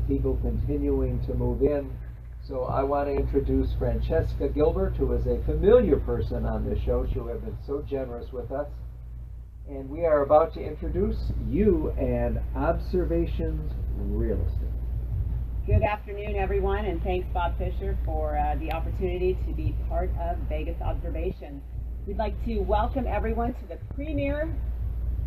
people continuing to move in. So I want to introduce Francesca Gilbert, who is a familiar person on this show. She has been so generous with us. And we are about to introduce you and Observations Real Estate. Good afternoon, everyone, and thanks, Bob Fisher, for the opportunity to be part of Vegas Observations. We'd like to welcome everyone to the premier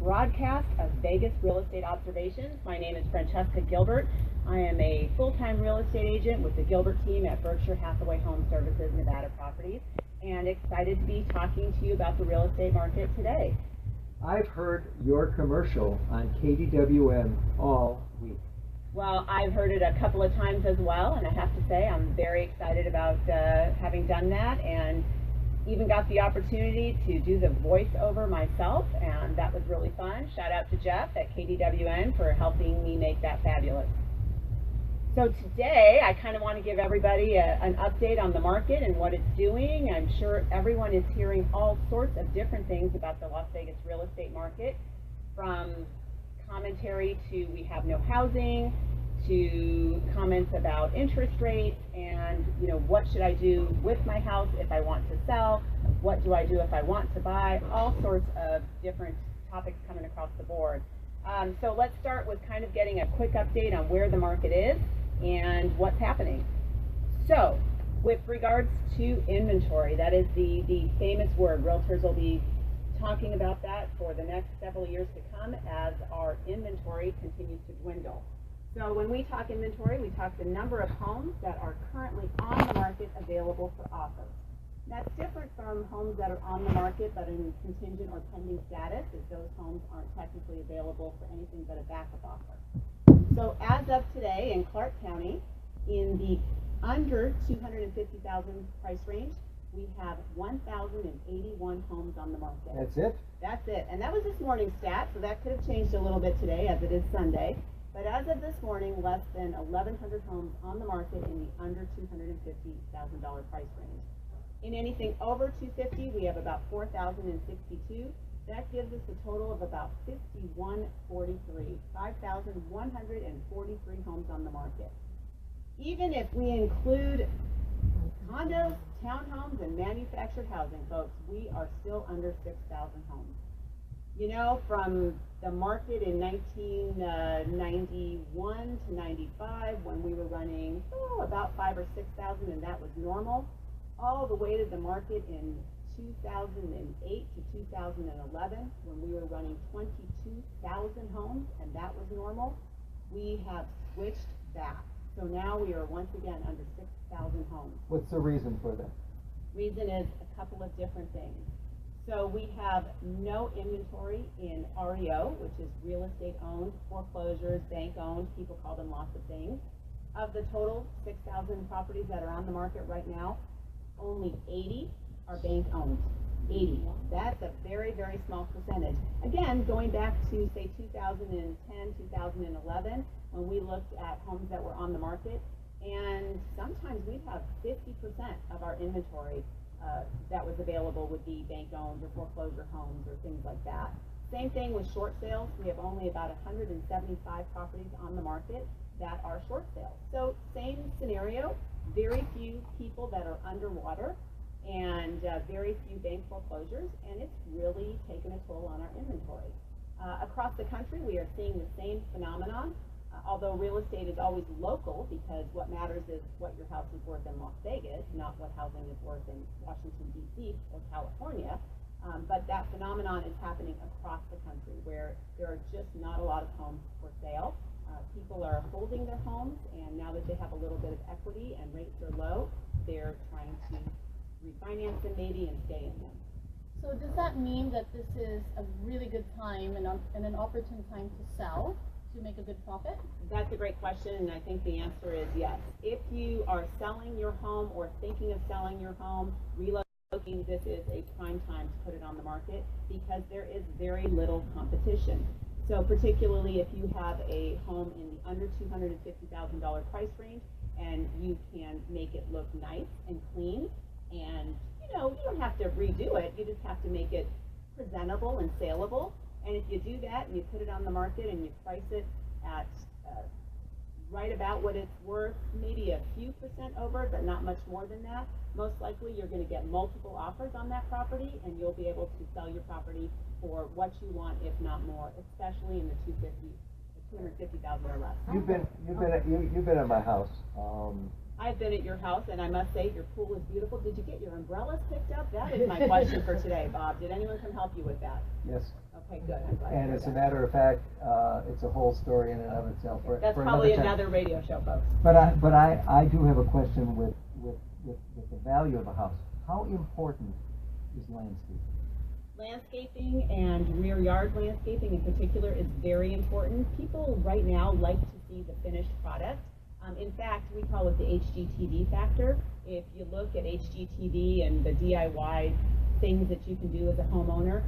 broadcast of Vegas Real Estate Observations. My name is Francesca Gilbert. I am a full-time real estate agent with the Gilbert team at Berkshire Hathaway Home Services Nevada Properties, and excited to be talking to you about the real estate market today. I've heard your commercial on KDWN all week. Well, I've heard it a couple of times as well, and I have to say I'm very excited about having done that, and even got the opportunity to do the voiceover myself, and that was really fun. Shout out to Jeff at KDWN for helping me make that fabulous. So today, I kind of want to give everybody an update on the market and what it's doing. I'm sure everyone is hearing all sorts of different things about the Las Vegas real estate market, from commentary to we have no housing, to comments about interest rates and, what should I do with my house if I want to sell? What do I do if I want to buy? All sorts of different topics coming across the board. So let's start with kind of getting a quick update on where the market is and what's happening. So with regards to inventory, that is the famous word. Realtors will be talking about that for the next several years to come as our inventory continues to dwindle. So when we talk inventory, we talk the number of homes that are currently on the market available for offer. That's different from homes that are on the market but in contingent or pending status, as those homes aren't technically available for anything but a backup offer. So as of today in Clark County, in the under 250,000 price range, we have 1,081 homes on the market. That's it? That's it. And that was this morning's stat, so that could have changed a little bit today as it is Sunday. But as of this morning, less than 1,100 homes on the market in the under $250,000 price range. In anything over $250,000, we have about 4,062. That gives us a total of about 5,143 homes on the market. Even if we include condos, townhomes, and manufactured housing, folks, we are still under 6,000 homes. From the market in 1991 to 95, when we were running about 5,000 or 6,000, and that was normal, all the way to the market in 2008 to 2011, when we were running 22,000 homes, and that was normal, we have switched back. So now we are once again under 6,000 homes. What's the reason for that? Reason is a couple of different things. So we have no inventory in REO, which is real estate owned, foreclosures, bank owned, people call them lots of things. Of the total 6,000 properties that are on the market right now, only 80 are bank owned. 80. That's a very, very small percentage. Again, going back to say 2010, 2011, when we looked at homes that were on the market, and sometimes we'd have 50% of our inventory that was available would be bank-owned or foreclosure homes or things like that. Same thing with short sales. We have only about 175 properties on the market that are short sales. So same scenario, very few people that are underwater and very few bank foreclosures, and it's really taken a toll on our inventory. Across the country, we are seeing the same phenomenon. Although real estate is always local, because what matters is what your house is worth in Las Vegas, not what housing is worth in Washington, D.C. or California. But that phenomenon is happening across the country, where there are just not a lot of homes for sale. People are holding their homes, and now that they have a little bit of equity and rates are low, they're trying to refinance them maybe and stay in them. So does that mean that this is a really good time and an opportune time to sell, to make a good profit? That's a great question, and I think the answer is yes. If you are selling your home or thinking of selling your home, relocating, this is a prime time to put it on the market because there is very little competition. So particularly if you have a home in the under $250,000 price range and you can make it look nice and clean, and you don't have to redo it, you just have to make it presentable and saleable. And if you do that and you put it on the market and you price it at right about what it's worth, maybe a few percent over, but not much more than that. Most likely you're going to get multiple offers on that property, and you'll be able to sell your property for what you want, if not more, especially in the $250,000 or less. You've been at my house. I've been at your house, and I must say your pool is beautiful. Did you get your umbrellas picked up? That is my question for today, Bob. Did anyone come help you with that? Yes. Okay, good. I'm glad. And as a matter of fact, it's a whole story in and of itself. That's for probably time. another radio show, folks. But I do have a question with the value of a house. How important is landscaping? Landscaping and rear yard landscaping in particular is very important. People right now like to see the finished product. In fact, we call it the HGTV factor. If you look at HGTV and the DIY things that you can do as a homeowner,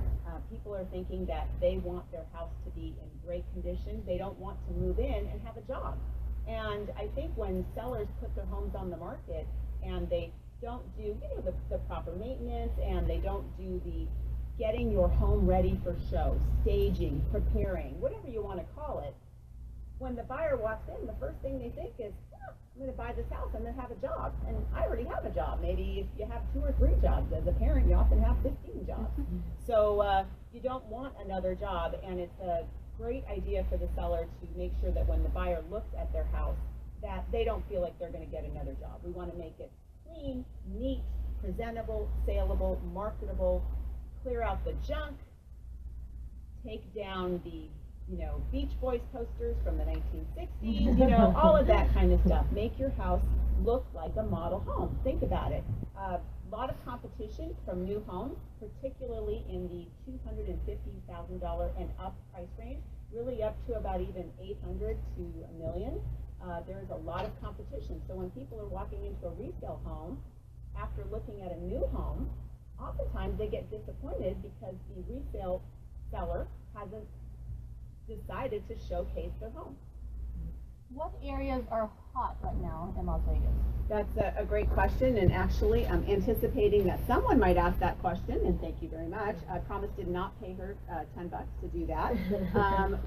people are thinking that they want their house to be in great condition. They don't want to move in and have a job. And I think when sellers put their homes on the market and they don't do the proper maintenance, and they don't do the getting your home ready for show, staging, preparing, whatever you want to call it, when the buyer walks in, the first thing they think is, I'm going to buy this house, I'm going to have a job. And I already have a job. Maybe if you have 2 or 3 jobs. As a parent, you often have 15 jobs. So you don't want another job, and it's a great idea for the seller to make sure that when the buyer looks at their house, that they don't feel like they're going to get another job. We want to make it clean, neat, presentable, saleable, marketable, clear out the junk, take down the Beach Boys posters from the 1960s, all of that kind of stuff. Make your house look like a model home. Think about it. A lot of competition from new homes, particularly in the $250,000 and up price range, really up to about even $800,000 to $1 million. There's a lot of competition. So when people are walking into a resale home, after looking at a new home, oftentimes they get disappointed because the resale seller hasn't decided to showcase their home. What areas are hot right now in Las Vegas? That's a great question, and actually I'm anticipating that someone might ask that question, and thank you very much. I promised did not pay her $10 to do that.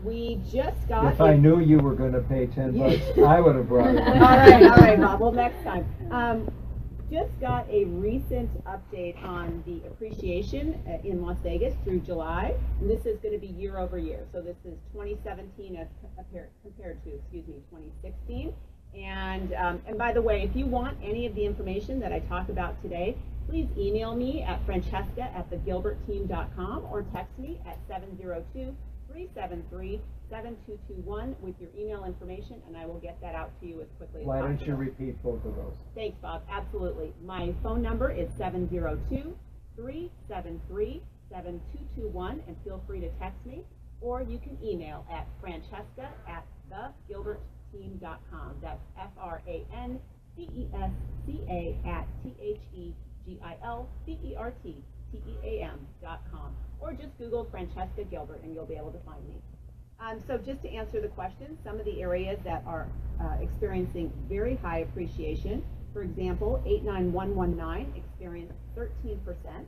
We just got... If I knew you were going to pay $10, I would have brought it. All right, Bob. Well, next time. Just got a recent update on the appreciation in Las Vegas through July, and this is going to be year over year. So this is 2017 as compared to 2016. And by the way, if you want any of the information that I talk about today, please email me at francesca@thegilbertteam.com or text me at 702-373-7221 with your email information, and I will get that out to you as quickly as possible. Why don't you repeat both of those? Thanks, Bob. Absolutely. My phone number is 702-373-7221, and feel free to text me, or you can email at francesca@thegilbertteam.com. That's FRANCESCA@THEGILBERTTEAM.com, or just Google Francesca Gilbert and you'll be able to find me. So just to answer the question, some of the areas that are experiencing very high appreciation, for example, 89119 experienced 13%,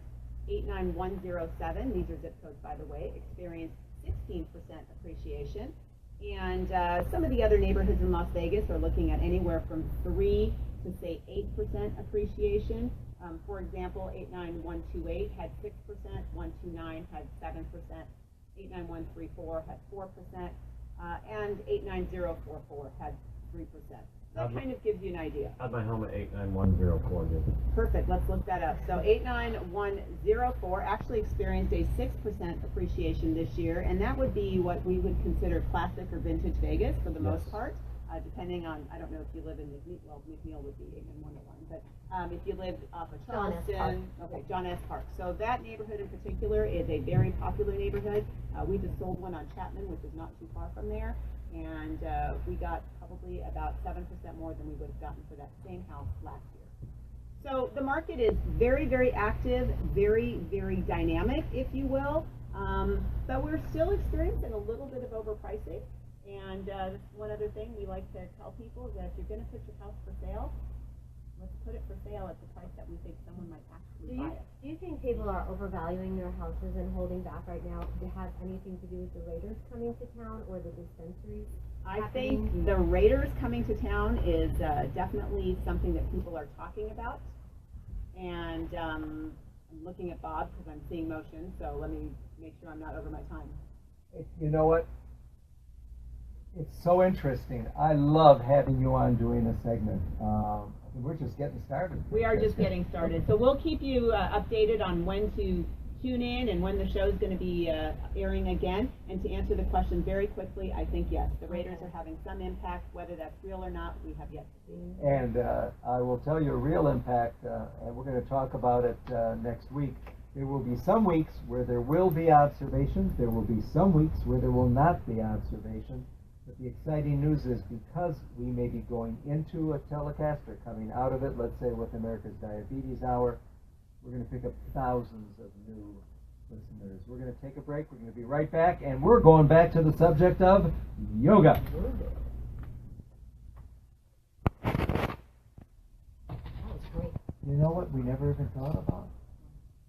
89107, these are zip codes by the way, experienced 16% appreciation. And some of the other neighborhoods in Las Vegas are looking at anywhere from 3 to say 8% appreciation. For example, 89128 had 6%, 129 had 7%, 89134 had 4%, and 89044 had 3%. That kind of gives you an idea. How'd my home at 89104 do? Perfect, let's look that up. So 89104 actually experienced a 6% appreciation this year, and that would be what we would consider classic or vintage Vegas for the most part, depending on, I don't know if you live in McNeil, well, McNeil would be 89101, but if you live off of Charleston, John S. Park. So that neighborhood in particular is a very popular neighborhood. We just sold one on Chapman, which is not too far from there, and we got probably about 7% more than we would have gotten for that same house last year. So the market is very, very active, very, very dynamic, if you will, but we're still experiencing a little bit of overpricing. And one other thing we like to tell people is that if you're going to put your house for sale, let's put it for sale at the price that we think someone might actually buy it. Do you think people are overvaluing their houses and holding back right now? Does it have anything to do with the Raiders coming to town or the dispensaries? I happening? think the Raiders coming to town is definitely something that people are talking about. And I'm looking at Bob because I'm seeing motion, so let me make sure I'm not over my time. You know what? It's so interesting. I love having you on doing a segment. We're just getting started. We are just getting started. So we'll keep you updated on when to tune in and when the show is going to be airing again. And to answer the question very quickly, I think yes, the Raiders are having some impact. Whether that's real or not, we have yet to see. And I will tell you a real impact, and we're going to talk about it next week. There will be some weeks where there will be observations. There will be some weeks where there will not be observations. But the exciting news is because we may be going into a telecast or coming out of it, let's say with America's Diabetes Hour, we're going to pick up thousands of new listeners. We're going to take a break. We're going to be right back, and we're going back to the subject of yoga. That was great. You know what we never even thought about?